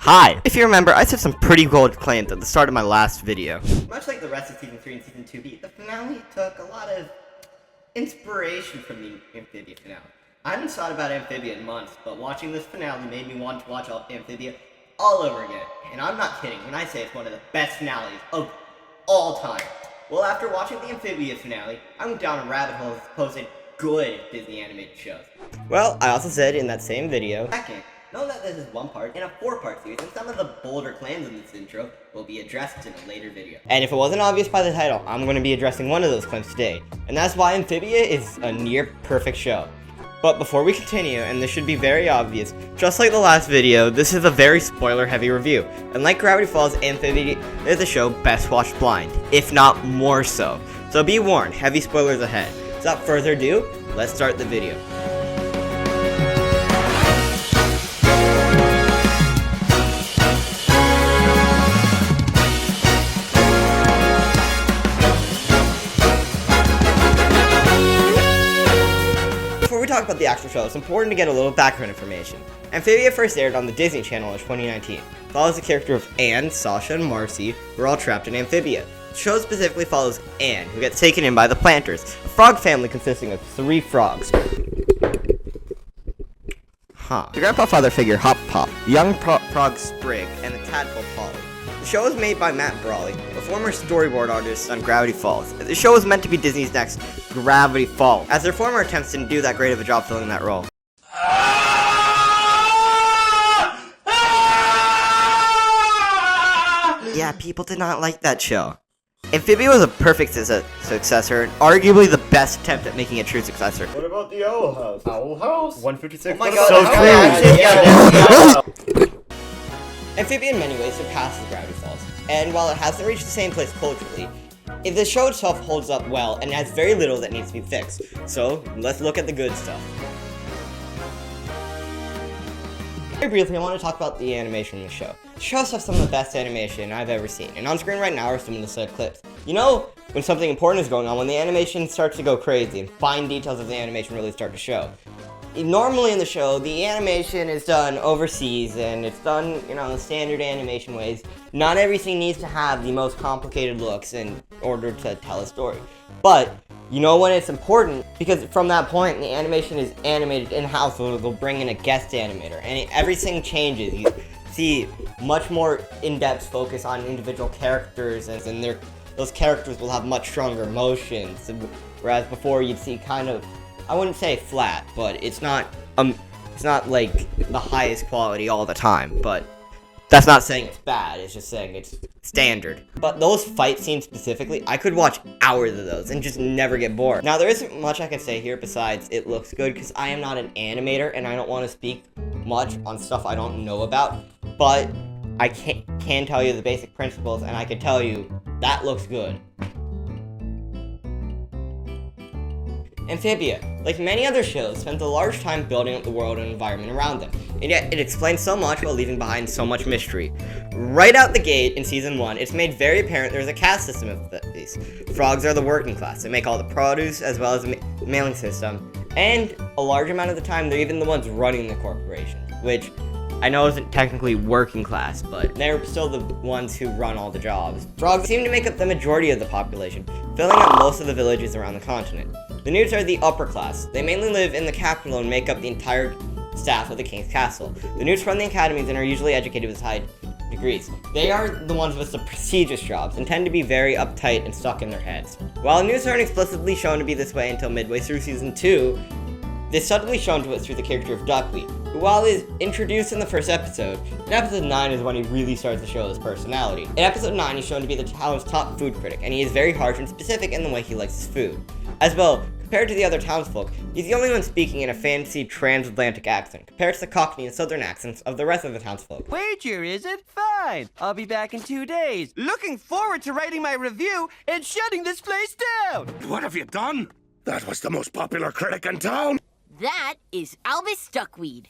Hi! If you remember, I set some pretty bold claims at the start of my last video. Much like the rest of Season 3 and Season 2B, the finale took a lot of inspiration from the Amphibia finale. I haven't thought about Amphibia in months, but watching this finale made me want to watch Amphibia all over again. And I'm not kidding when I say it's one of the best finales of all time. Well, after watching the Amphibia finale, I went down a rabbit hole of posting good Disney animated shows. Well, I also said in that same video, Second, know that this is one part in a 4-part series, and some of the bolder claims in this intro will be addressed in a later video. and if it wasn't obvious by the title, I'm going to be addressing one of those claims today, and that's why Amphibia is a near-perfect show. But before we continue, and this should be very obvious, just like the last video, this is a very spoiler-heavy review, and like Gravity Falls, Amphibia is a show best watched blind, if not more so. So be warned, heavy spoilers ahead. Without further ado, let's start the video. Before we talk about the actual show, it's important to get a little background information. Amphibia first aired on the Disney Channel in 2019. It follows the character of Anne, Sasha, and Marcy, who are all trapped in Amphibia. The show specifically follows Anne, who gets taken in by the Planters, a frog family consisting of 3 frogs. The grandpa father figure Hop Pop, the young frog Sprig, and the tadpole Polly. The show was made by Matt Brawley, a former storyboard artist on Gravity Falls. The show was meant to be Disney's next Gravity Falls, as their former attempts didn't do that great of a job filling that role. Yeah, people did not like that show. Amphibia was a perfect successor, and arguably the best attempt at making a true successor. What about the Owl House? Owl House? 156. Oh my God, so true. Amphibia in many ways surpasses Gravity Falls, and while it hasn't reached the same place culturally, the show itself holds up well and has very little that needs to be fixed. So, let's look at the good stuff. Very briefly, I want to talk about the animation in the show. The show has some of the best animation I've ever seen, and on screen right now are some of the set clips. You know when something important is going on, when the animation starts to go crazy and fine details of the animation really start to show. Normally in the show, the animation is done overseas, and it's done, the standard animation ways. Not everything needs to have the most complicated looks in order to tell a story. But, you know when it's important, because from that point, the animation is animated in-house, so they'll bring in a guest animator, and everything changes. You see much more in-depth focus on individual characters, and those characters will have much stronger emotions, whereas before you'd see kind of, I wouldn't say flat, but it's not like the highest quality all the time, but that's not saying it's bad, it's just saying it's standard. But those fight scenes specifically, I could watch hours of those and just never get bored. Now, there isn't much I can say here besides it looks good, because I am not an animator and I don't want to speak much on stuff I don't know about, but I can tell you the basic principles, and I can tell you that looks good. Amphibia, like many other shows, spent a large time building up the world and environment around them, and yet it explains so much while leaving behind so much mystery. Right out the gate in Season 1, it's made very apparent there's a caste system of these. Frogs are the working class. They make all the produce as well as the mailing system, and a large amount of the time they're even the ones running the corporation, which I know isn't technically working class, but they're still the ones who run all the jobs. Frogs seem to make up the majority of the population, filling up most of the villages around the continent. The Newts are the upper class. They mainly live in the capital and make up the entire staff of the king's castle. The Newts run the academies and are usually educated with high degrees. They are the ones with the prestigious jobs and tend to be very uptight and stuck in their heads. While the Newts aren't explicitly shown to be this way until midway through Season 2, they're subtly shown to us through the character of Duckweed, who, while is introduced in the first episode, in episode 9 is when he really starts to show his personality. In episode 9, he's shown to be the town's top food critic, and he is very harsh and specific in the way he likes his food. As well, compared to the other townsfolk, he's the only one speaking in a fancy transatlantic accent, compared to the Cockney and Southern accents of the rest of the townsfolk. Wager, is it? Fine. I'll be back in 2 days. Looking forward to writing my review and shutting this place down. What have you done? That was the most popular critic in town. That is Albus Duckweed.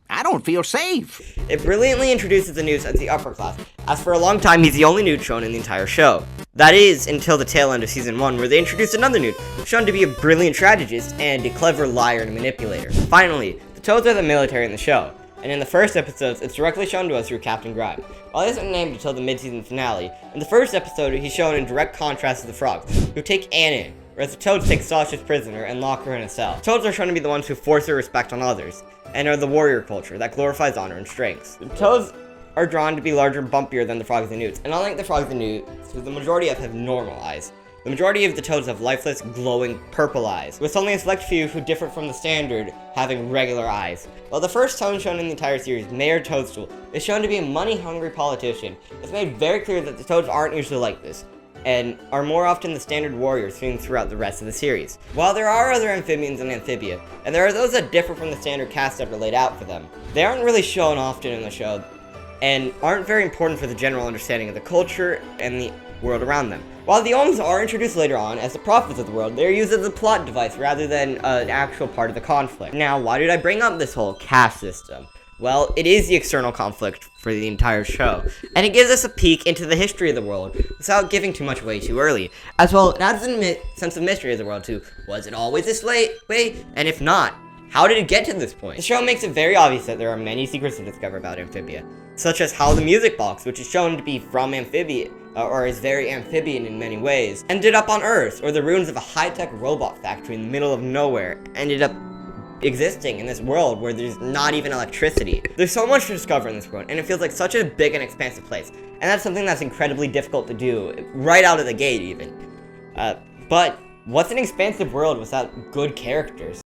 I don't feel safe. It brilliantly introduces the Newt as the upper class, as for a long time he's the only Newt shown in the entire show. That is, until the tail end of Season 1, where they introduced another Newt, shown to be a brilliant strategist and a clever liar and manipulator. Finally, the Toads are the military in the show. and in the first episodes, it's directly shown to us through Captain Grime. While he isn't named until the mid-season finale, in the first episode, he's shown in direct contrast to the frogs, who take Anne in, whereas the toads take Sasha's prisoner and lock her in a cell. Toads are shown to be the ones who force their respect on others, and are the warrior culture that glorifies honor and strength. The toads are drawn to be larger and bumpier than the frogs and newts, and unlike the frogs and newts, who the majority of have normal eyes, the majority of the toads have lifeless, glowing, purple eyes, with only a select few who differ from the standard having regular eyes. While the first toad shown in the entire series, Mayor Toadstool, is shown to be a money-hungry politician, it's made very clear that the toads aren't usually like this, and are more often the standard warriors seen throughout the rest of the series. While there are other amphibians in Amphibia, and there are those that differ from the standard cast ever laid out for them, they aren't really shown often in the show, and aren't very important for the general understanding of the culture and the world around them. While the Ohms are introduced later on as the prophets of the world, they are used as a plot device rather than an actual part of the conflict. Now, why did I bring up this whole caste system? Well, it is the external conflict for the entire show, and it gives us a peek into the history of the world without giving too much away too early. As well, it adds a sense of mystery of the world too. Was it always this way? And if not, how did it get to this point? The show makes it very obvious that there are many secrets to discover about Amphibia, such as how the music box, which is shown to be from Amphibia, or is very amphibian in many ways, ended up on Earth, or the ruins of a high-tech robot factory in the middle of nowhere ended up existing in this world where there's not even electricity. There's so much to discover in this world, and it feels like such a big and expansive place, and that's something that's incredibly difficult to do, right out of the gate even. But what's an expansive world without good characters?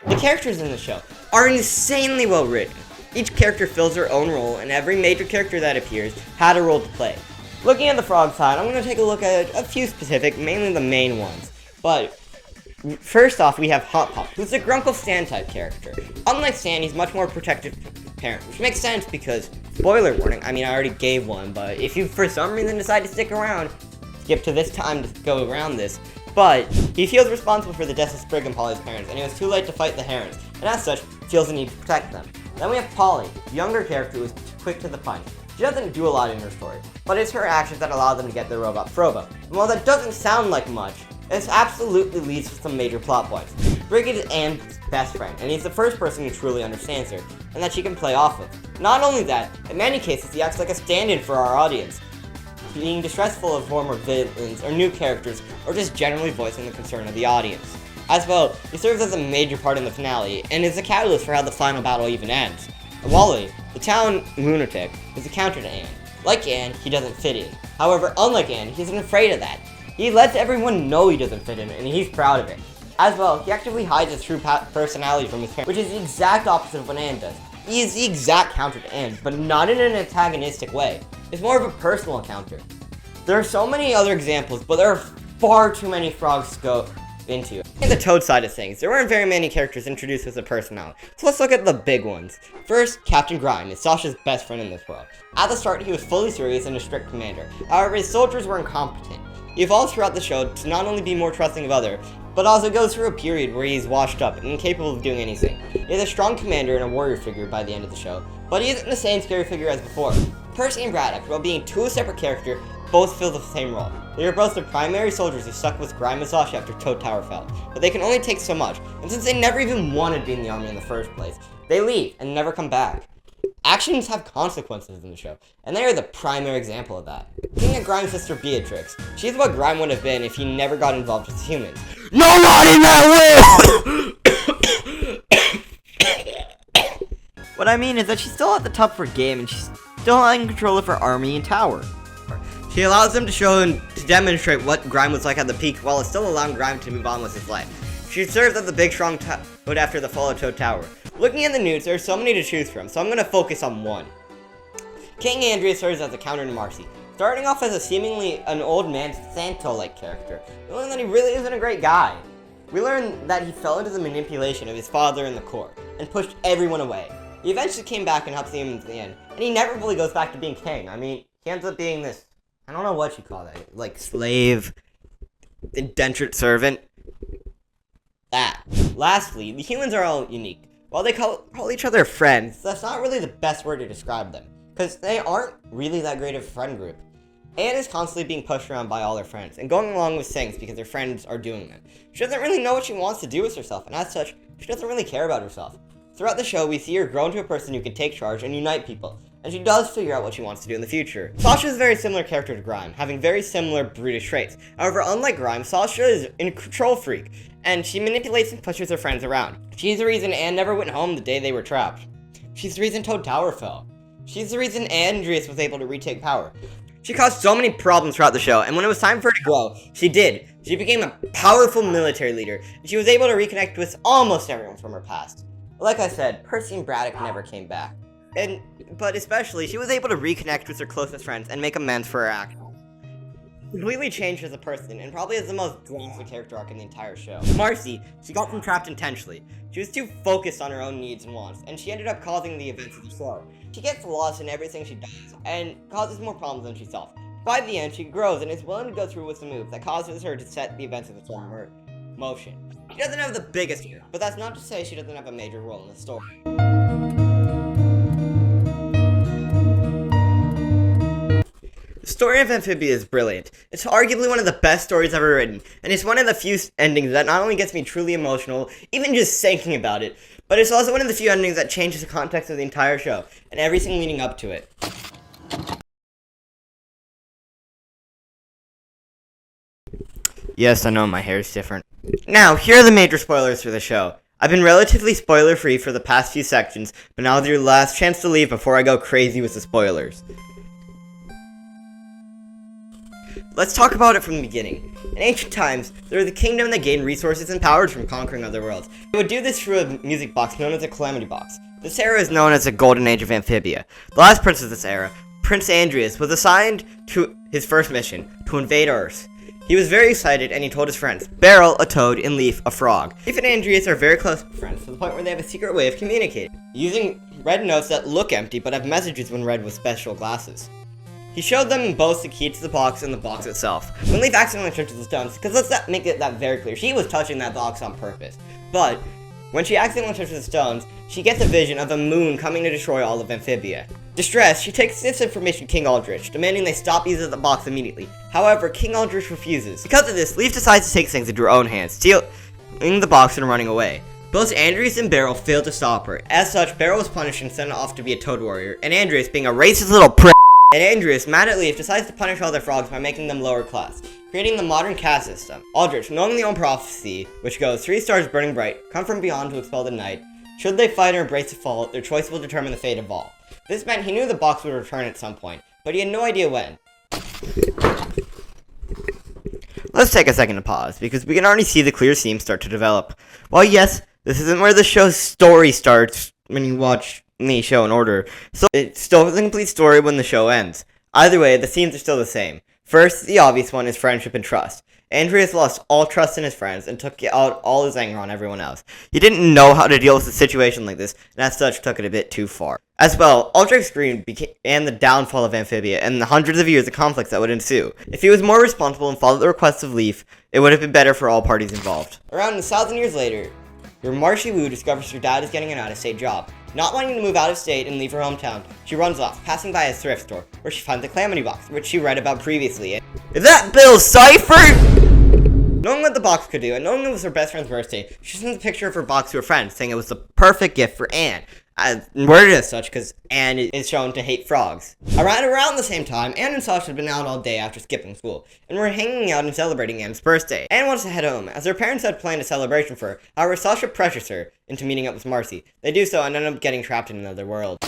The characters in the show are insanely well written. Each character fills their own role, and every major character that appears had a role to play. Looking at the frog side, I'm going to take a look at a few specific, mainly the main ones. But first off, we have Hot Pop, who's a Grunkle Stan type character. Unlike Stan, he's much more protective parent, which makes sense because, spoiler warning, I mean I already gave one, but if you for some reason decide to stick around, skip to this time to go around this. But he feels responsible for the deaths of Sprig and Polly's parents, and it was too late to fight the Herons, and as such, feels the need to protect them. Then we have Polly, the younger character who is quick to the punch. She doesn't do a lot in her story, but it's her actions that allow them to get their robot Frobo. And while that doesn't sound like much, this absolutely leads to some major plot points. Sprig is Anne's best friend, and he's the first person who truly understands her, and that she can play off of. Not only that, in many cases he acts like a stand-in for our audience, being distressful of former villains or new characters, or just generally voicing the concern of the audience. As well, he serves as a major part in the finale, and is a catalyst for how the final battle even ends. Wally, the town lunatic, is a counter to Anne. Like Anne, he doesn't fit in. However, unlike Anne, he isn't afraid of that. He lets everyone know he doesn't fit in, and he's proud of it. As well, he actively hides his true personality from his parents, which is the exact opposite of what Anne does. He is the exact counter to Anne, but not in an antagonistic way. It's more of a personal counter. There are so many other examples, but there are far too many frogs to go into. In the Toad side of things, there weren't very many characters introduced with a personality, so let's look at the big ones. First, Captain Grime is Sasha's best friend in this world. At the start, he was fully serious and a strict commander. However, his soldiers were incompetent. He evolves throughout the show to not only be more trusting of others, but also goes through a period where he's washed up and incapable of doing anything. He is a strong commander and a warrior figure by the end of the show, but he isn't the same scary figure as before. Percy and Braddock, while being two separate characters, both fill the same role. They are both the primary soldiers who stuck with Grime and Sasha after Toad Tower fell, but they can only take so much, and since they never even wanted to be in the army in the first place, they leave and never come back. Actions have consequences in the show, and they are the primary example of that. Looking at Grime's sister Beatrix, she's what Grime would have been if he never got involved with humans. Nobody that will! What I mean is that she's still at the top of her game, and she's still in control of her army and tower. She allows them to show and to demonstrate what Grime was like at the peak, while still allowing Grime to move on with his life. She serves as the big strong Toad after the fall of Toad Tower. Looking at the news, there are so many to choose from, so I'm going to focus on one. King Andrea serves as a counter to Marcy. Starting off as a seemingly an old man Santo-like character, we learn that he really isn't a great guy. We learn that he fell into the manipulation of his father and the court, and pushed everyone away. He eventually came back and helped the humans at the end, and he never really goes back to being king. I mean, he ends up being this, I don't know what you call that, like slave, indentured servant. That. Lastly, the humans are all unique. While they call each other friends, that's not really the best word to describe them, because they aren't really that great of a friend group. Anne is constantly being pushed around by all her friends, and going along with things because her friends are doing them. She doesn't really know what she wants to do with herself, and as such, she doesn't really care about herself. Throughout the show, we see her grow into a person who can take charge and unite people, and she does figure out what she wants to do in the future. Sasha is a very similar character to Grime, having very similar brutish traits. However, unlike Grime, Sasha is a control freak, and she manipulates and pushes her friends around. She's the reason Anne never went home the day they were trapped. She's the reason Toad Tower fell. She's the reason Andreas was able to retake power. She caused so many problems throughout the show, and when it was time for her to grow, she did. She became a powerful military leader, and she was able to reconnect with almost everyone from her past. Like I said, Percy and Braddock never came back. But especially, she was able to reconnect with her closest friends and make amends for her actions. Completely changed as a person, and probably has the most dramatic character arc in the entire show. Marcy, she got them trapped intentionally. She was too focused on her own needs and wants, and she ended up causing the events of the show. She gets lost in everything she does, and causes more problems than she solves. By the end, she grows and is willing to go through with the move that causes her to set the events of the show in motion. She doesn't have the biggest role, but that's not to say she doesn't have a major role in the story. The story of Amphibia is brilliant. It's arguably one of the best stories ever written, and it's one of the few endings that not only gets me truly emotional, even just thinking about it, but it's also one of the few endings that changes the context of the entire show, and everything leading up to it. Yes, I know my hair is different. Now, here are the major spoilers for the show. I've been relatively spoiler-free for the past few sections, but now is your last chance to leave before I go crazy with the spoilers. Let's talk about it from the beginning. In ancient times, there was a kingdom that gained resources and powers from conquering other worlds. They would do this through a music box known as a Calamity Box. This era is known as the Golden Age of Amphibia. The last prince of this era, Prince Andreas, was assigned to his first mission, to invade Earth. He was very excited and he told his friends, Beryl, a toad, and Leaf, a frog. Leaf and Andreas are very close friends to the point where they have a secret way of communicating, using red notes that look empty but have messages when read with special glasses. He showed them both the key to the box and the box itself. When Leaf accidentally touches the stones, because let's make that very clear, she was touching that box on purpose. But when she accidentally touches the stones, she gets a vision of a moon coming to destroy all of Amphibia. Distressed, she takes this information to King Aldrich, demanding they stop using the box immediately. However, King Aldrich refuses. Because of this, Leaf decides to take things into her own hands, stealing the box and running away. Both Andreas and Beryl failed to stop her. As such, Beryl was punished and sent off to be a toad warrior, and Andreas, being a racist little prick, and Andreas, mad at Leaf, decides to punish all their frogs by making them lower class, creating the modern caste system. Aldrich, knowing the old prophecy, which goes, 3 stars burning bright, come from beyond to expel the night. Should they fight or embrace the fall, their choice will determine the fate of all. This meant he knew the box would return at some point, but he had no idea when. Let's take a second to pause, because we can already see the clear themes start to develop. While yes, this isn't where the show's story starts when you watch the show in order, so it's still a complete story when the show ends. Either way, the themes are still the same. First, the obvious one is friendship and trust. Andreas lost all trust in his friends and took out all his anger on everyone else. He didn't know how to deal with a situation like this, and as such took it a bit too far. As well, Aldrich's greed began the downfall of Amphibia and the hundreds of years of conflicts that would ensue. If he was more responsible and followed the requests of Leaf, it would have been better for all parties involved. Around 1,000 years later, your Marcy Wu discovers her dad is getting an out-of-state job. Not wanting to move out of state and leave her hometown, she runs off, passing by a thrift store, where she finds the Calamity Box, which she read about previously. Is that Bill Cipher? Knowing what the box could do, and knowing it was her best friend's birthday, she sends a picture of her box to her friend, saying it was the perfect gift for Anne. Worded as such because Anne is shown to hate frogs. Around the same time, Anne and Sasha had been out all day after skipping school, and were hanging out and celebrating Anne's birthday. Anne wants to head home, as her parents had planned a celebration for her. However, Sasha pressures her into meeting up with Marcy. They do so and end up getting trapped in another world.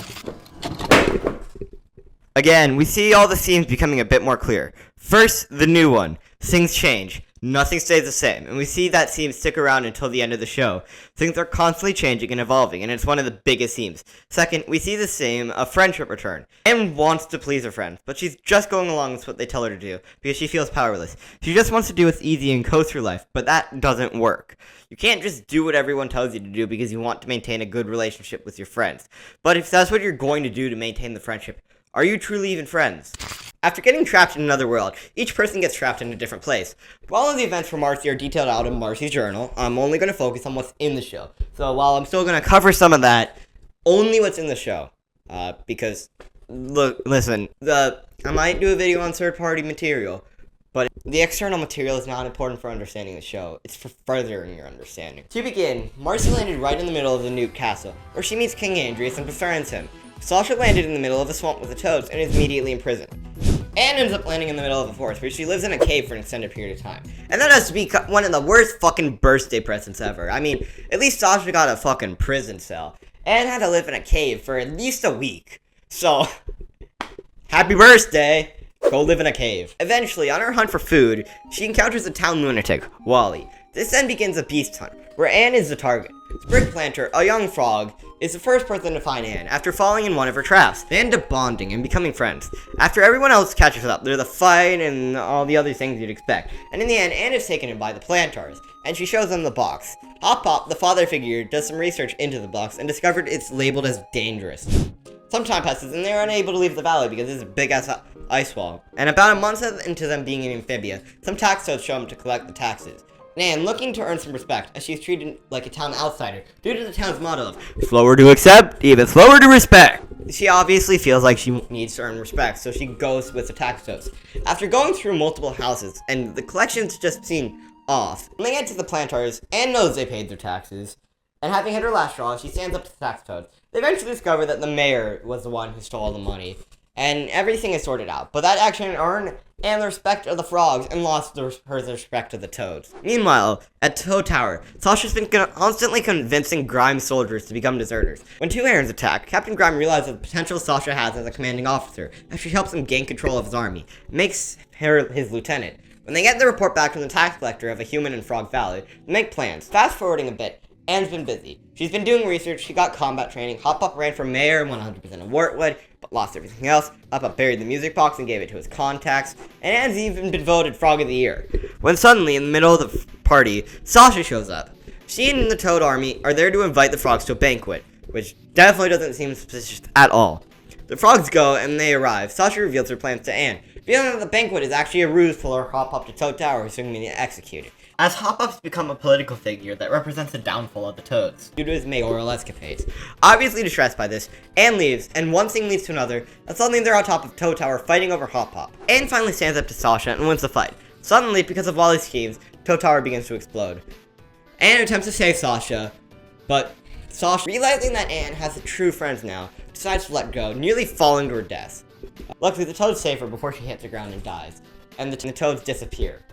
Again, we see all the scenes becoming a bit more clear. First, the new one. Things change. Nothing stays the same, and we see that theme stick around until the end of the show. Things are constantly changing and evolving, and it's one of the biggest themes. Second, we see the same, a friendship return. Anne wants to please her friends, but she's just going along with what they tell her to do, because she feels powerless. She just wants to do what's easy and coast through life, but that doesn't work. You can't just do what everyone tells you to do because you want to maintain a good relationship with your friends. But if that's what you're going to do to maintain the friendship, are you truly even friends? After getting trapped in another world, each person gets trapped in a different place. While all of the events for Marcy are detailed out in Marcy's journal, I'm only going to focus on what's in the show. So while I'm still going to cover some of that, only what's in the show. Because, look, listen, the I might do a video on third-party material, but the external material is not important for understanding the show. It's for furthering your understanding. To begin, Marcy landed right in the middle of the Nuke Castle, where she meets King Andreas and befriends him. Sasha landed in the middle of a swamp with the toads and is immediately imprisoned. Anne ends up landing in the middle of a forest, where she lives in a cave for an extended period of time. And that has to be one of the worst fucking birthday presents ever. I mean, at least Sasha got a fucking prison cell. Anne had to live in a cave for at least a week. So, happy birthday! Go live in a cave. Eventually, on her hunt for food, she encounters a town lunatic, Wally. This then begins a beast hunt, where Anne is the target. Sprig Planter, a young frog, is the first person to find Anne after falling in one of her traps. They end up bonding and becoming friends. After everyone else catches up, there's a fight and all the other things you'd expect. And in the end, Anne is taken in by the Plantars, and she shows them the box. Hop Pop, the father figure, does some research into the box and discovered it's labeled as dangerous. Some time passes and they're unable to leave the valley because it's a big ass ice wall. And about a month into them being in Amphibia, some tax toads show them to collect the taxes. Nan, looking to earn some respect, as she's treated like a town outsider, due to the town's motto of slower to accept, even slower to respect. She obviously feels like she needs to earn respect, so she goes with the tax toads. After going through multiple houses, and the collections just seem off, when they get to the Plantars, Anne knows they paid their taxes, and having hit her last straw, she stands up to the tax toads. They eventually discover that the mayor was the one who stole the money, and everything is sorted out, but that action earned Anne the respect of the frogs and lost her the respect of the toads. Meanwhile, at Toad Tower, Sasha's been constantly convincing Grime soldiers to become deserters. When two Errands attack, Captain Grime realizes the potential Sasha has as a commanding officer, as she helps him gain control of his army, makes her his lieutenant. When they get the report back from the tax collector of a human in Frog Valley, they make plans. Fast forwarding a bit, Anne's been busy. She's been doing research, she got combat training, Hop Up ran for mayor and won 100% of Wartwood, but lost everything else. Hop Up buried the music box and gave it to his contacts, and Anne's even been voted Frog of the Year. When suddenly, in the middle of the party, Sasha shows up. She and the Toad army are there to invite the frogs to a banquet, which definitely doesn't seem suspicious at all. The frogs go, and they arrive. Sasha reveals her plans to Anne, revealing that the banquet is actually a ruse to lure Hop Up to Toad Tower, who's soon going to be executed. As Hop Up's become a political figure that represents the downfall of the Toads. Due to his mayoral escapades. Obviously distressed by this, Anne leaves, and one thing leads to another, and suddenly they're on top of Toad Tower fighting over Hop Pop. Anne finally stands up to Sasha and wins the fight. Suddenly, because of Wally's schemes, Toad Tower begins to explode. Anne attempts to save Sasha, but Sasha, realizing that Anne has true friends now, decides to let go, nearly falling to her death. Luckily, the Toads save her before she hits the ground and dies, and the Toads disappear.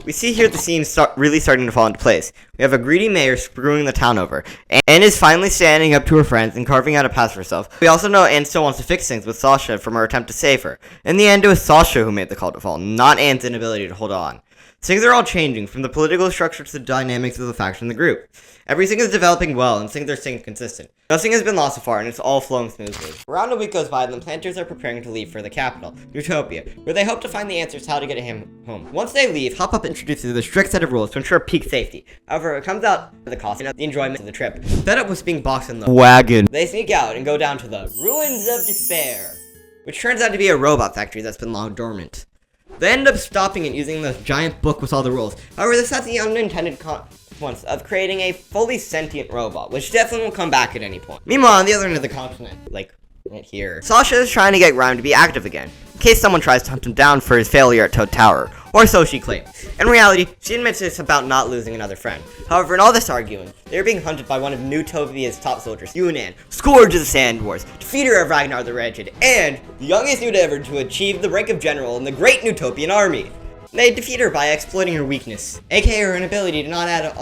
We see here the scene really starting to fall into place. We have a greedy mayor screwing the town over. Anne is finally standing up to her friends and carving out a path for herself. We also know Anne still wants to fix things with Sasha from her attempt to save her. In the end, it was Sasha who made the call to fall, not Anne's inability to hold on. Things are all changing, from the political structure to the dynamics of the faction in the group. Everything is developing well, and things are staying consistent. Nothing has been lost so far, and it's all flowing smoothly. Around a week goes by, and the Planters are preparing to leave for the capital, Utopia, where they hope to find the answers to how to get him home. Once they leave, Hop Up introduces a strict set of rules to ensure peak safety. However, it comes out at the cost of the enjoyment of the trip. Fed up with being boxed in the wagon, they sneak out and go down to the Ruins of Despair, which turns out to be a robot factory that's been long dormant. They end up stopping it using the giant book with all the rules. However, this has the unintended consequence of creating a fully sentient robot, which definitely will come back at any point. Meanwhile, on the other end of the continent, like right here, Sasha is trying to get Grime to be active again, in case someone tries to hunt him down for his failure at Toad Tower, or so she claims. In reality, she admits it's about not losing another friend. However, in all this arguing, they are being hunted by one of New Tobia's top soldiers, Yunan, Scourge of the Sand Wars, defeater of Ragnar the Wretched, and the youngest Newt ever to achieve the rank of general in the Great Newtopian Army. They defeat her by exploiting her weakness, aka her inability to not add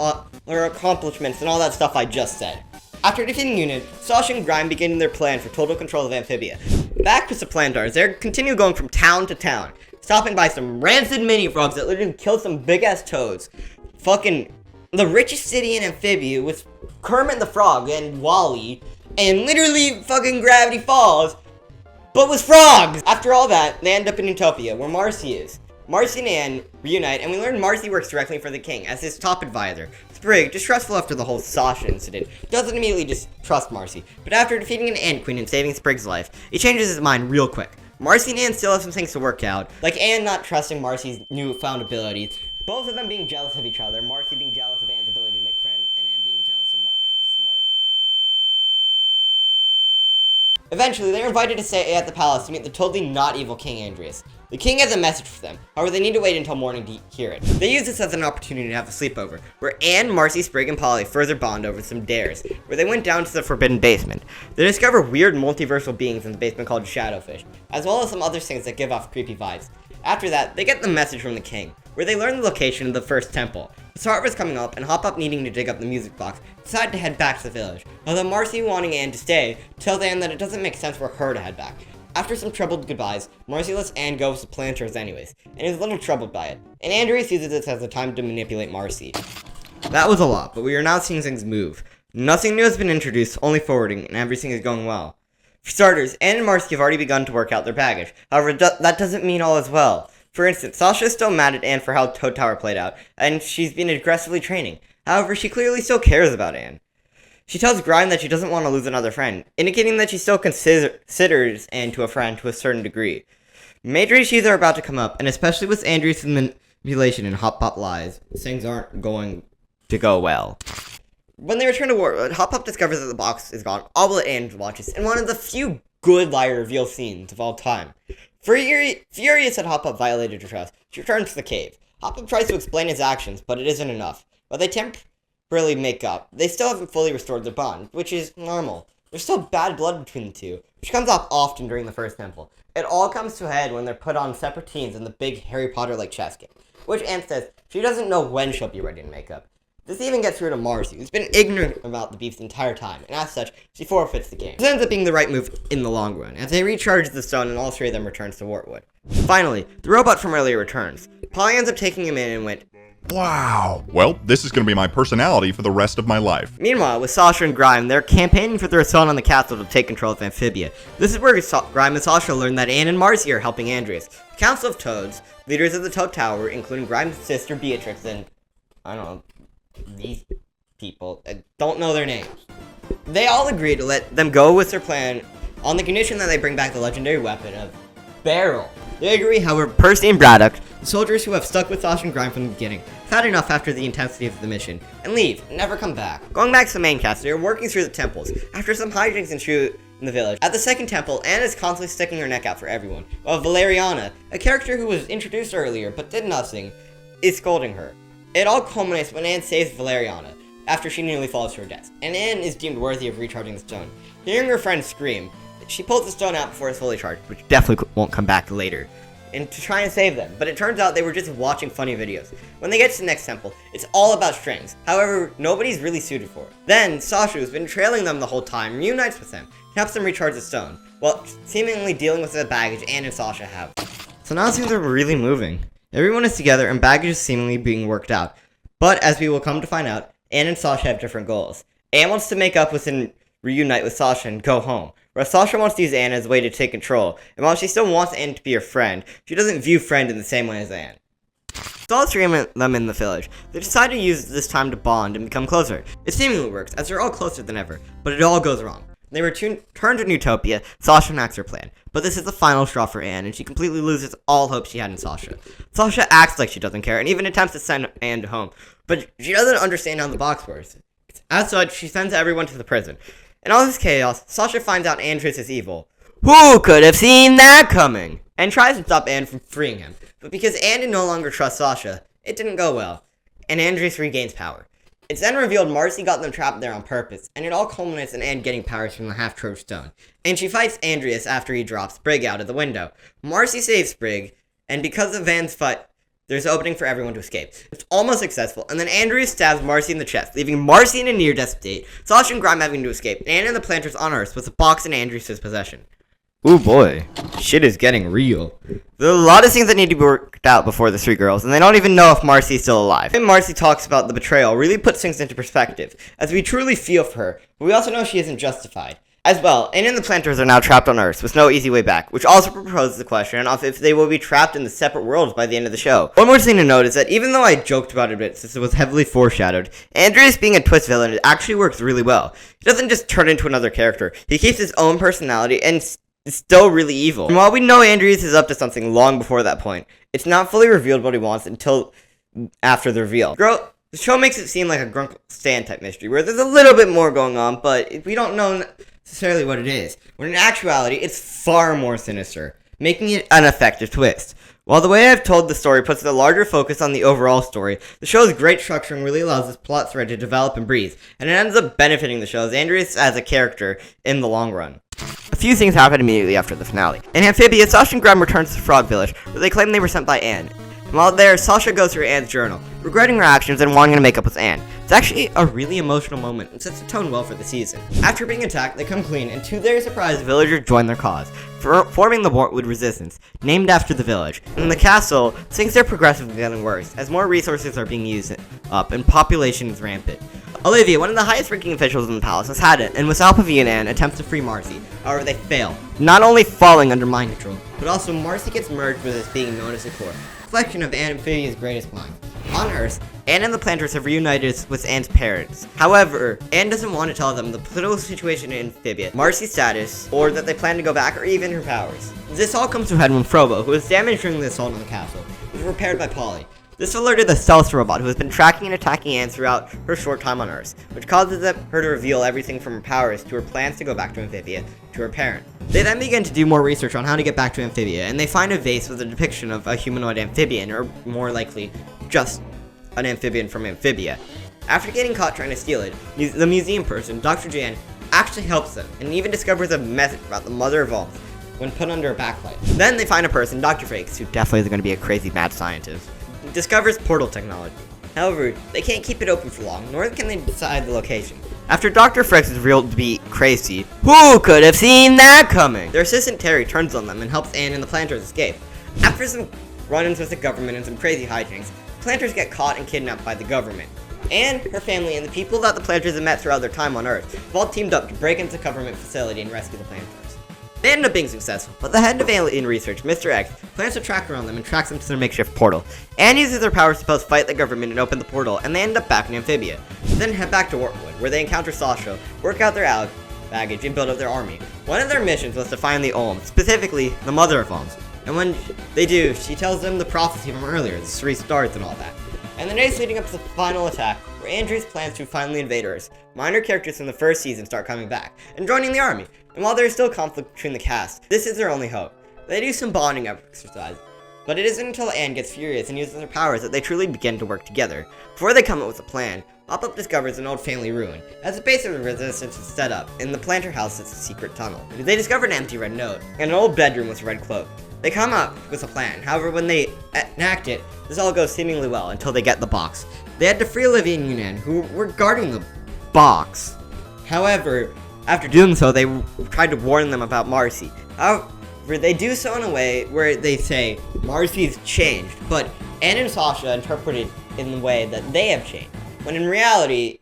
her accomplishments and all that stuff I just said. After defeating Yunan, Sasha and Grime begin their plan for total control of Amphibia. Back with the Plantars, they continue going from town to town, stopping by some rancid mini-frogs that literally killed some big-ass toads. Fucking the richest city in Amphibia with Kermit the Frog and Wally, and literally fucking Gravity Falls, but with frogs! After all that, they end up in Utopia, where Marcy is. Marcy and Anne reunite, and we learn Marcy works directly for the king as his top advisor. Sprig, distrustful after the whole Sasha incident, doesn't immediately distrust Marcy, but after defeating an Ant Queen and saving Sprig's life, he changes his mind real quick. Marcy and Anne still have some things to work out, like Anne not trusting Marcy's newfound abilities, both of them being jealous of each other, Marcy being jealous of Anne's ability to make friends, and Anne being jealous of Marcy's smart, and the whole Sasha incident. Eventually, they're invited to stay at the palace to meet the totally not evil King Andreas. The king has a message for them, however they need to wait until morning to hear it. They use this as an opportunity to have a sleepover, where Anne, Marcy, Sprig, and Polly further bond over some dares, where they went down to the forbidden basement. They discover weird multiversal beings in the basement called Shadowfish, as well as some other things that give off creepy vibes. After that, they get the message from the king, where they learn the location of the first temple. The start was coming up, and Hop Up, needing to dig up the music box, decided to head back to the village, although Marcy, wanting Anne to stay, tells Anne that it doesn't make sense for her to head back. After some troubled goodbyes, Marcy lets Anne go with the planters anyways, and is a little troubled by it, and Andreas uses this as a time to manipulate Marcy. That was a lot, but we are now seeing things move. Nothing new has been introduced, only forwarding, and everything is going well. For starters, Anne and Marcy have already begun to work out their baggage, however that doesn't mean all is well. For instance, Sasha is still mad at Anne for how Toad Tower played out, and she's been aggressively training. However, she clearly still cares about Anne. She tells Grime that she doesn't want to lose another friend, indicating that she still considers Anne to a friend to a certain degree. Major issues are about to come up, and especially with Andreas' manipulation and Hop Pop lies, things aren't going to go well. When they return to War, Hop Pop discovers that the box is gone, all but Anne watches, in one of the few good lie reveal scenes of all time. Furious that Hop Pop violated her trust, she returns to the cave. Hop Pop tries to explain his actions, but it isn't enough. But they temporarily make up. They still haven't fully restored their bond, which is normal. There's still bad blood between the two, which comes up often during the first temple. It all comes to a head when they're put on separate teams in the big Harry Potter-like chess game, which Anne says she doesn't know when she'll be ready to make up. This even gets through to Marcy, who's been ignorant about the beef the entire time, and as such, she forfeits the game. This ends up being the right move in the long run, as they recharge the stone and all three of them returns to Wartwood. Finally, the robot from earlier returns. Polly ends up taking him in and went, "Wow. Well, this is going to be my personality for the rest of my life." Meanwhile, with Sasha and Grime, they're campaigning for their assault on the castle to take control of Amphibia. This is where Grime and Sasha learn that Anne and Marcy are helping Andreas. The Council of Toads, leaders of the Toad Tower, including Grime's sister Beatrix and, I don't know, these people, I don't know their names. They all agree to let them go with their plan on the condition that they bring back the legendary weapon of Barrel. They agree, however, Percy and Braddock, the soldiers who have stuck with Sasha and Grime from the beginning, have had enough after the intensity of the mission, and leave, and never come back. Going back to the main cast, they are working through the temples, after some hijinks ensue in the village. At the second temple, Anne is constantly sticking her neck out for everyone, while Valeriana, a character who was introduced earlier but did nothing, is scolding her. It all culminates when Anne saves Valeriana, after she nearly falls to her death, and Anne is deemed worthy of recharging the stone. Hearing her friend scream, she pulls the stone out before it's fully charged, which definitely won't come back later, and to try and save them, but it turns out they were just watching funny videos. When they get to the next temple, it's all about strings, however, nobody's really suited for it. Then, Sasha, who's been trailing them the whole time, reunites with them, and helps them recharge the stone, while seemingly dealing with the baggage Anne and Sasha have. So now things are really moving. Everyone is together and baggage is seemingly being worked out. But as we will come to find out, Anne and Sasha have different goals. Anne wants to make up with and reunite with Sasha and go home, whereas Sasha wants to use Anne as a way to take control, and while she still wants Anne to be her friend, she doesn't view friend in the same way as Anne. With all three of them in the village, they decide to use this time to bond and become closer. It seemingly works, as they're all closer than ever, but it all goes wrong. They return to Newtopia, Sasha enacts her plan, but this is the final straw for Anne, and she completely loses all hope she had in Sasha. Sasha acts like she doesn't care, and even attempts to send Anne home, but she doesn't understand how the box works. As such, she sends everyone to the prison. In all this chaos, Sasha finds out Andreas is evil. Who could have seen that coming? And tries to stop Anne from freeing him, but because Anne no longer trusts Sasha, it didn't go well, and Andreas regains power. It's then revealed Marcy got them trapped there on purpose, and it all culminates in Anne getting powers from the half-charged stone. And she fights Andreas after he drops Sprig out of the window. Marcy saves Sprig, and because of Van's fight, there's an opening for everyone to escape. It's almost successful, and then Andreas stabs Marcy in the chest, leaving Marcy in a near-death state, Sasha and Grime having to escape, and Anne and the planters on Earth with the box in Andreas' possession. Ooh boy, shit is getting real. There are a lot of things that need to be worked out before the three girls, and they don't even know if Marcy's still alive. When Marcy talks about the betrayal, really puts things into perspective, as we truly feel for her, but we also know she isn't justified. As well, Anne and the planters are now trapped on Earth, with no easy way back, which also proposes the question of if they will be trapped in the separate worlds by the end of the show. One more thing to note is that even though I joked about it a bit since it was heavily foreshadowed, Andreas being a twist villain actually works really well. He doesn't just turn into another character, he keeps his own personality and is still really evil. And while we know Andreas is up to something long before that point, it's not fully revealed what he wants until after the reveal. The show makes it seem like a Grunkle Stan type mystery, where there's a little bit more going on, but we don't know necessarily what it is, when in actuality, it's far more sinister, making it an effective twist. While the way I've told the story puts the larger focus on the overall story, the show's great structuring really allows this plot thread to develop and breathe, and it ends up benefiting the show's Andreas as a character in the long run. A few things happen immediately after the finale. In Amphibia, Sasha and Graham return to the Frog Village, where they claim they were sent by Anne. And while there, Sasha goes through Anne's journal, regretting her actions and wanting to make up with Anne. It's actually a really emotional moment and sets the tone well for the season. After being attacked, they come clean, and to their surprise, villagers join their cause, forming the Wartwood Resistance, named after the village. And in the castle, things are progressively getting worse, as more resources are being used up and population is rampant. Olivia, one of the highest ranking officials in the palace, has had it, and with the help of Yunan, attempts to free Marcy. However, they fail, not only falling under mind control, but also Marcy gets merged with this being known as a core, reflection of Amphibia's greatest mind. On Earth, Anne and the planters have reunited with Anne's parents. However, Anne doesn't want to tell them the political situation in Amphibia, Marcy's status, or that they plan to go back, or even her powers. This all comes to a head when Frobo, who was damaged during the assault on the castle, was repaired by Polly. This alerted the stealth robot who has been tracking and attacking Anne throughout her short time on Earth, which causes her to reveal everything from her powers to her plans to go back to Amphibia to her parent. They then begin to do more research on how to get back to Amphibia, and they find a vase with a depiction of a humanoid amphibian, or more likely, just an amphibian from Amphibia. After getting caught trying to steal it, the museum person, Dr. Jan, actually helps them, and even discovers a message about the Mother of All when put under a backlight. Then they find a person, Dr. Frakes, who definitely is going to be a crazy mad scientist, discovers portal technology. However, they can't keep it open for long, nor can they decide the location. After Dr. Frakes is revealed to be crazy, who could have seen that coming? Their assistant Terry turns on them and helps Anne and the planters escape. After some run-ins with the government and some crazy hijinks, planters get caught and kidnapped by the government. Anne, her family, and the people that the planters have met throughout their time on Earth have all teamed up to break into the government facility and rescue the planters. They end up being successful, but the head of alien research, Mr. X, plans to track around them and tracks them to their makeshift portal. Anne uses their powers to both fight the government and open the portal, and they end up back in Amphibia. They then head back to Wartwood, where they encounter Sasha, work out their baggage, and build up their army. One of their missions was to find the Olm, specifically the Mother of Olms. And when they do, she tells them the prophecy from earlier, the 3 stars and all that. And the days leading up to the final attack, where Andrews plans to finally invade Earth, minor characters from the first season start coming back, and joining the army. And while there is still conflict between the cast, this is their only hope. They do some bonding exercises, but it isn't until Anne gets furious and uses her powers that they truly begin to work together. Before they come up with a plan, Pop-Up discovers an old family ruin. As the base of the resistance is set up, in the planter house is a secret tunnel. They discover an empty red note, and an old bedroom with a red cloak. They come up with a plan, however when they enact it, this all goes seemingly well until they get the box. They had to free Olivia and Yunan, who were guarding the box. However, after doing so, they tried to warn them about Marcy. However, they do so in a way where they say, Marcy's changed, but Anne and Sasha interpret it in the way that they have changed. When in reality,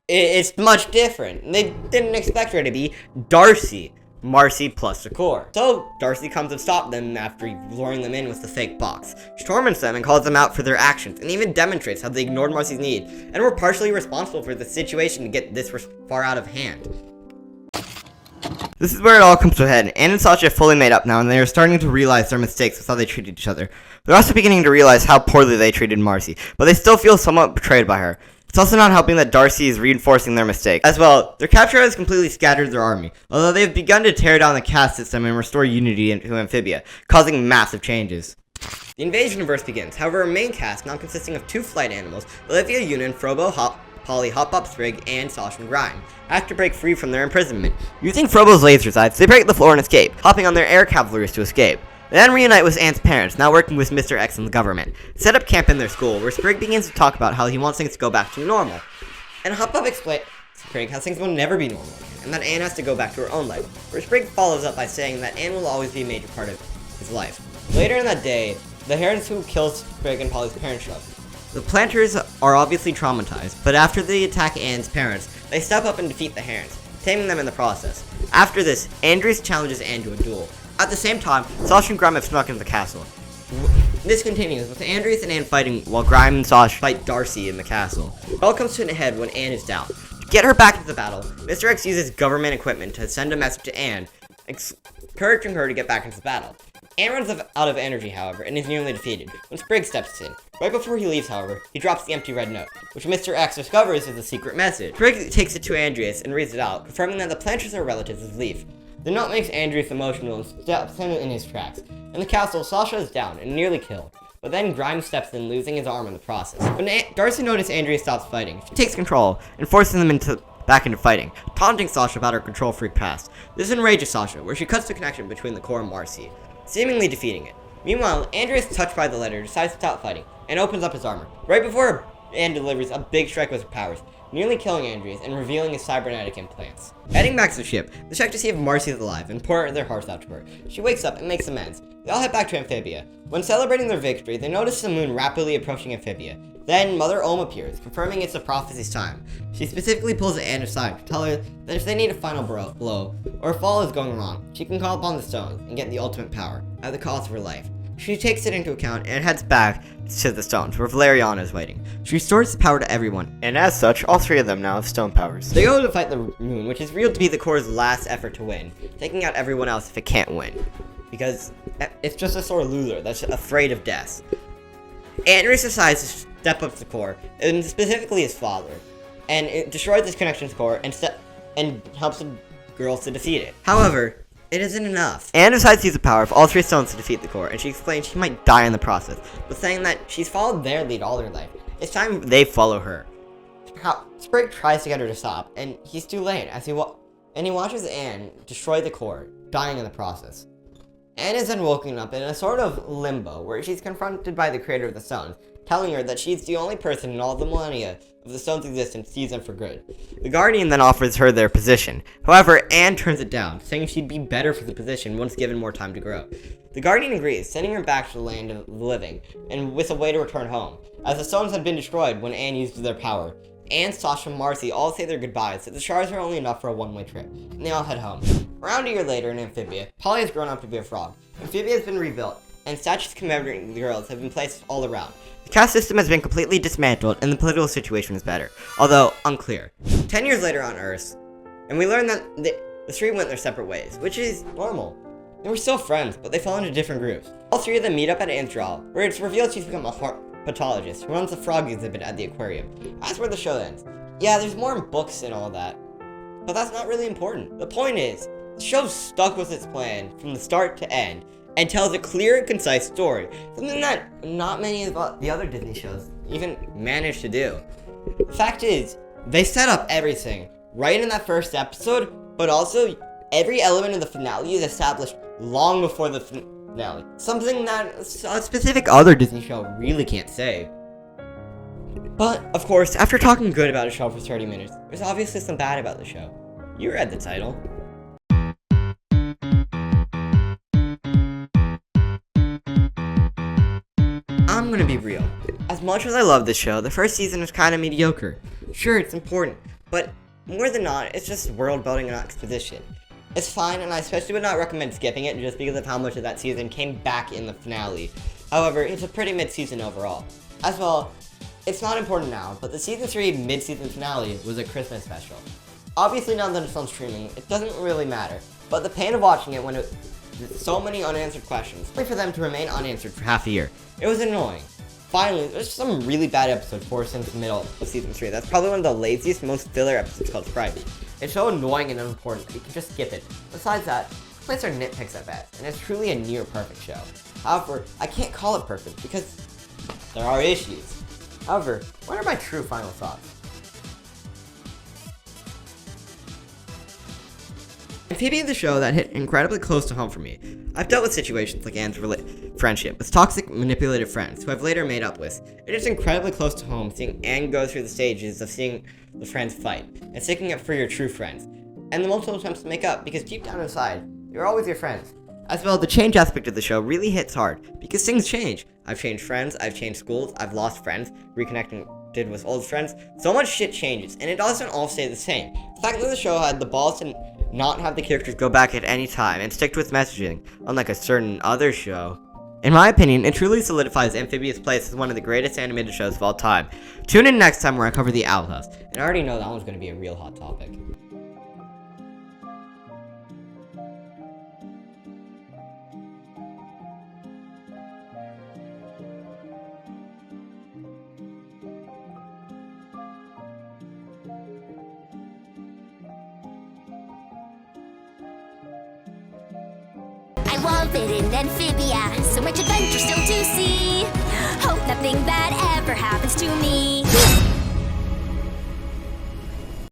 it's much different. They didn't expect her to be Darcy, Marcy plus the core. So, Darcy comes to stop them after luring them in with the fake box. She torments them and calls them out for their actions, and even demonstrates how they ignored Marcy's need, and were partially responsible for the situation to get this far out of hand. This is where it all comes to a head. Anne and Sasha have fully made up now, and they are starting to realize their mistakes with how they treated each other. They're also beginning to realize how poorly they treated Marcy, but they still feel somewhat betrayed by her. It's also not helping that Darcy is reinforcing their mistake. As well, their capture has completely scattered their army, although they have begun to tear down the caste system and restore unity into Amphibia, causing massive changes. The invasion of Earth begins. However, our main cast, now consisting of 2 flight animals, Olivia, Yunan, Frobo, Polly, Hop-Up, Sprig, and Sasha and Grime, have to break free from their imprisonment. Using Frobo's laser sights, they break the floor and escape, hopping on their air cavalries to escape. They then reunite with Anne's parents, now working with Mr. X and the government, set up camp in their school, where Sprig begins to talk about how he wants things to go back to normal. And Hop-Up explains to Sprig how things will never be normal again, and that Anne has to go back to her own life, where Sprig follows up by saying that Anne will always be a major part of his life. Later in that day, the Herons who killed Sprig and Polly's parents show up. The planters are obviously traumatized, but after they attack Anne's parents, they step up and defeat the Herons, taming them in the process. After this, Andrews challenges Anne to a duel. At the same time, Sasha and Grime have snuck into the castle. This continues, with Andrews and Anne fighting while Grime and Sasha fight Darcy in the castle. It all comes to a head when Anne is down. To get her back into the battle, Mr. X uses government equipment to send a message to Anne, encouraging her to get back into the battle. Anne runs out of energy, however, and is nearly defeated when Sprig steps in. Right before he leaves, however, he drops the empty red note, which Mr. X discovers is a secret message. Sprig takes it to Andreas and reads it out, confirming that the Planters are relatives of Leaf. The note makes Andreas emotional and stops him in his tracks. In the castle, Sasha is down and nearly killed, but then Grimes steps in, losing his arm in the process. When Darcy notices Andreas stops fighting, she takes control and forces him back into fighting, taunting Sasha about her control freak past. This enrages Sasha, where she cuts the connection between the core and Marcy, seemingly defeating it. Meanwhile, Andreas, touched by the letter, decides to stop fighting and opens up his armor, right before Anne delivers a big strike with her powers, nearly killing Andreas and revealing his cybernetic implants. Heading back to the ship, they check to see if Marcy is alive and pour their hearts out to her. She wakes up and makes amends. They all head back to Amphibia. When celebrating their victory, they notice the moon rapidly approaching Amphibia. Then Mother Ohm appears, confirming it's the prophecy's time. She specifically pulls Anne aside to tell her that if they need a final blow, or if all is going wrong, she can call upon the stones and get the ultimate power, at the cost of her life. She takes it into account and heads back to the stones, where Valeriana is waiting. She restores the power to everyone, and as such, all three of them now have stone powers. They go to fight the moon, which is revealed to be the core's last effort to win, taking out everyone else if it can't win. Because it's just a sore loser that's afraid of death. Andreas decides to step up to the core, and specifically his father, and it destroys this connection to the core and helps the girls to defeat it. However, it isn't enough. Anne decides to use the power of all three stones to defeat the core, and she explains she might die in the process, but saying that she's followed their lead all her life. It's time they follow her. Sprig tries to get her to stop, and he's too late as he watches Anne destroy the core, dying in the process. Anne is then woken up in a sort of limbo, where she's confronted by the creator of the stones, telling her that she's the only person in all the millennia of the stone's existence sees them for good. The Guardian then offers her their position. However, Anne turns it down, saying she'd be better for the position once given more time to grow. The Guardian agrees, sending her back to the land of the living, and with a way to return home, as the stones had been destroyed when Anne used their power. Anne, Sasha, and Marcy all say their goodbyes, that the shards are only enough for a one-way trip, and they all head home. Around a year later in Amphibia, Polly has grown up to be a frog. Amphibia has been rebuilt, and statues commemorating the girls have been placed all around. The caste system has been completely dismantled, and the political situation is better, although unclear. 10 years later on Earth, and we learn that the three went their separate ways, which is normal. They were still friends, but they fell into different groups. All three of them meet up at Andral, where it's revealed she's become a herpetologist who runs the frog exhibit at the aquarium. That's where the show ends. Yeah, there's more in books and all that, but that's not really important. The point is, the show stuck with its plan from the start to end, and tells a clear and concise story, something that not many of the other Disney shows even managed to do. The fact is, they set up everything right in that first episode, but also every element of the finale is established long before the finale, something that a specific other Disney show really can't say. But, of course, after talking good about a show for 30 minutes, there's obviously some bad about the show. You read the title. I'm gonna be real. As much as I love this show, the first season is kinda mediocre. Sure, it's important, but more than not, it's just world building and exposition. It's fine, and I especially would not recommend skipping it just because of how much of that season came back in the finale. However, it's a pretty mid-season overall. As well, it's not important now, but the season 3 mid-season finale was a Christmas special. Obviously now that it's on streaming, it doesn't really matter, but the pain of watching it when so many unanswered questions, only for them to remain unanswered for half a year. It was annoying. Finally, there's some really bad episodes forced into the middle of season 3. That's probably one of the laziest, most filler episodes called Sprite. It's so annoying and unimportant that you can just skip it. Besides that, complaints are nitpicks at best, and it's truly a near perfect show. However, I can't call it perfect because there are issues. However, what are my true final thoughts? Amphibia is a show that hit incredibly close to home for me. I've dealt with situations like Anne's friendship with toxic, manipulative friends who I've later made up with. It is incredibly close to home seeing Anne go through the stages of seeing the friends fight and sticking up for your true friends, and the multiple attempts to make up because deep down inside, you're always your friends. As well, the change aspect of the show really hits hard because things change. I've changed friends, I've changed schools, I've lost friends, reconnecting with old friends. So much shit changes, and it doesn't all stay the same. The fact that the show had the balls to not have the characters go back at any time and stick with messaging, unlike a certain other show. In my opinion, it truly solidifies Amphibia's place as one of the greatest animated shows of all time. Tune in next time where I cover the Owl House, and I already know that one's going to be a real hot topic. it in Amphibia. So much adventure still to see. Hope nothing bad ever happens to me.